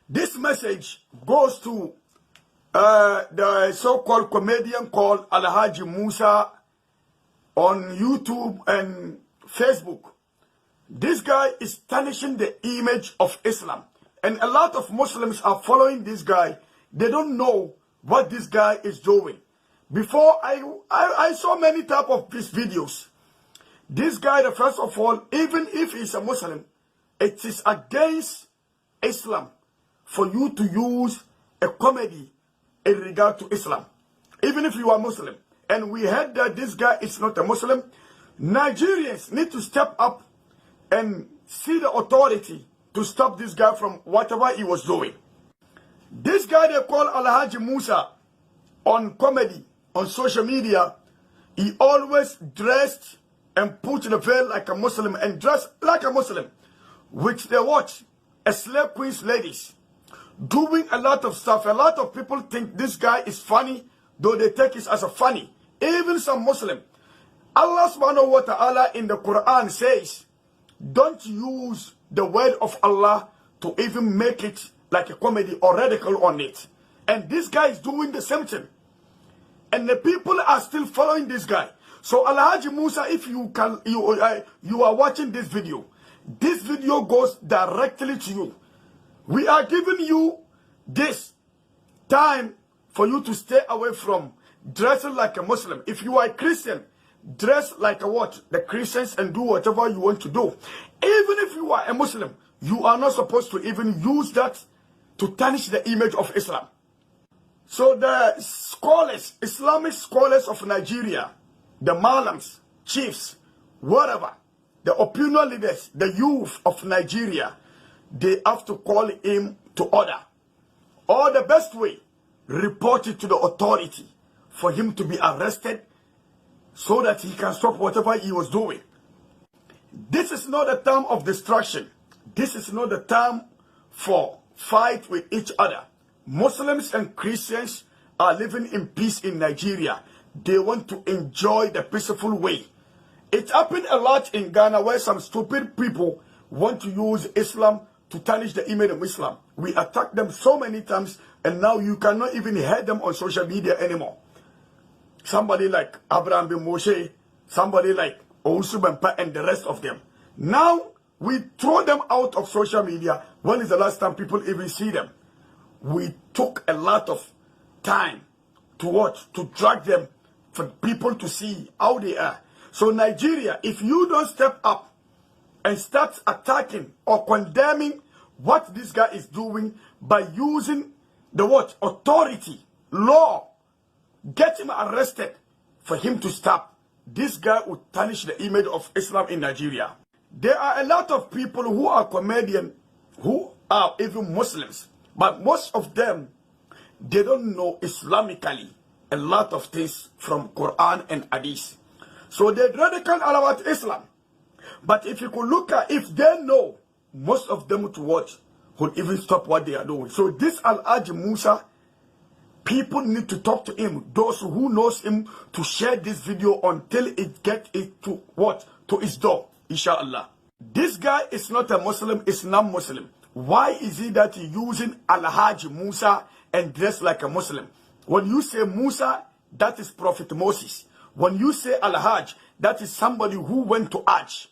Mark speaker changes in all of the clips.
Speaker 1: This message goes to the so-called comedian called Alhaji Musa on YouTube and Facebook. This guy is tarnishing the image of Islam. And a lot of Muslims are following this guy. They don't know what this guy is doing. Before, I saw many type of these videos. This guy, first of all, even if he's a Muslim, it is against Islam for you to use a comedy in regard to Islam. Even if you are Muslim. And we heard that this guy is not a Muslim. Nigerians need to step up and see the authority to stop this guy from whatever he was doing. This guy they call Alhaji Musa on comedy, on social media, he always dressed and put the veil like a Muslim and dressed like a Muslim, which they watch a slave queen's ladies doing a lot of stuff. A lot of people think this guy is funny, though they take it as a funny. Even some Muslim. Allah subhanahu wa ta'ala in the Quran says, don't use the word of Allah to even make it like a comedy or radical on it. And this guy is doing the same thing. And the people are still following this guy. So Alhaji Musa, if you can, you are watching this video goes directly to you. We are giving you this time for you to stay away from dressing like a Muslim. If you are a Christian, dress like a what? The Christians and do whatever you want to do. Even if you are a Muslim, you are not supposed to even use that to tarnish the image of Islam. So the scholars, Islamic scholars of Nigeria, the Malams, chiefs, whatever, the opinion leaders, the youth of Nigeria, they have to call him to order. Or the best way, report it to the authority for him to be arrested so that he can stop whatever he was doing. This is not a time of destruction. This is not the time for fight with each other. Muslims and Christians are living in peace in Nigeria. They want to enjoy the peaceful way. It happened a lot in Ghana where some stupid people want to use Islam to tarnish the image of Islam. We attacked them so many times and now you cannot even hear them on social media anymore. Somebody like Abraham bin Moshe, somebody like Owusu Bempah and the rest of them. Now we throw them out of social media. When is the last time people even see them? We took a lot of time to watch, to drag them for people to see how they are. So Nigeria, if you don't step up and start attacking or condemning what this guy is doing by using the what? Authority, law, get him arrested for him to stop. This guy will tarnish the image of Islam in Nigeria. There are a lot of people who are comedians who are even Muslims. But most of them, they don't know Islamically a lot of things from Quran and Hadith. So they're radical about Islam. But if you could look at, if they know, most of them to watch would even stop what they are doing. So this Alhaji Musa, people need to talk to him. Those who knows him to share this video until it get it to what? To his door, inshallah. This guy is not a Muslim, is non-Muslim. Why is it that you're using Alhaji Musa and dress like a Muslim? When you say Musa, that is Prophet Moses. When you say Alhaj, that is somebody who went to Hajj.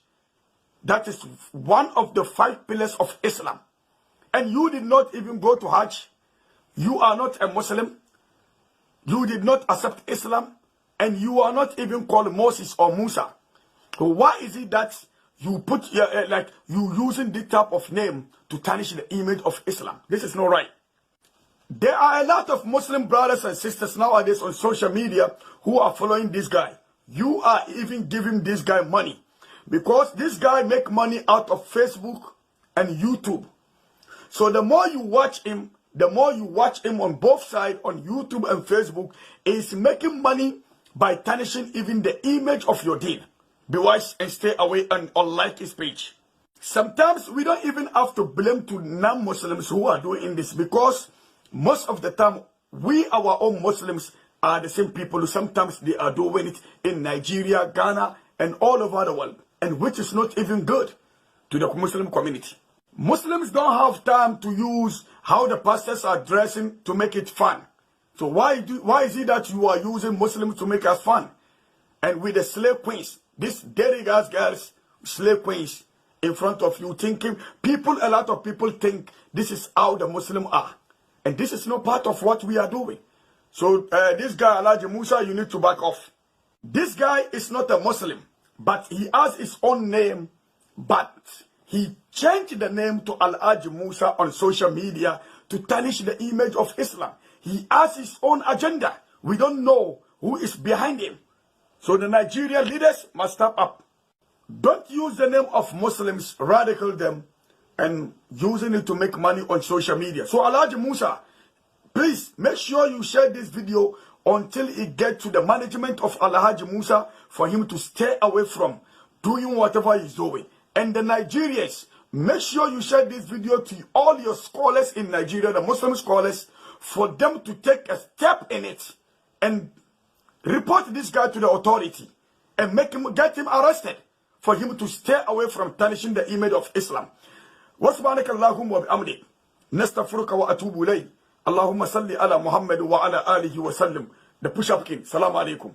Speaker 1: That is one of the 5 pillars of Islam. And you did not even go to Hajj. You are not a Muslim. You did not accept Islam. And you are not even called Moses or Musa. So why is it that you put like you using this type of name to tarnish the image of Islam? This is not right. There are a lot of Muslim brothers and sisters nowadays on social media who are following this guy. You are even giving this guy money because this guy make money out of Facebook and YouTube. So the more you watch him, on both sides, on YouTube and Facebook, is making money by tarnishing even the image of your deen. Be wise and stay away and unlike his page. Sometimes we don't even have to blame to non-Muslims who are doing this because most of the time we, our own Muslims, are the same people who sometimes they are doing it in Nigeria, Ghana, and all over the world, and which is not even good to the Muslim community. Muslims don't have time to use how the pastors are dressing to make it fun. So why is it that you are using Muslims to make us fun? And with the slave queens, these dirty girls, slave queens in front of you, thinking, a lot of people think this is how the Muslims are. And this is not part of what we are doing. So this guy, Alhaji Musa, you need to back off. This guy is not a Muslim, but he has his own name, but he changed the name to Alhaji Musa on social media to tarnish the image of Islam. He has his own agenda. We don't know who is behind him. So the Nigerian leaders must step up. Don't use the name of Muslims, radical them, and using it to make money on social media. So Alhaji Musa, please make sure you share this video until it gets to the management of Alhaji Musa for him to stay away from doing whatever he's doing. And the Nigerians, make sure you share this video to all your scholars in Nigeria, the Muslim scholars, for them to take a step in it and report this guy to the authority and get him arrested for him to stay away from tarnishing the image of Islam. وسبحانك اللهم وبحمدك نستغفرك وأتوب إليك اللهم صل على محمد وعلى آله وسلم. The push-up king. Salam alaikum.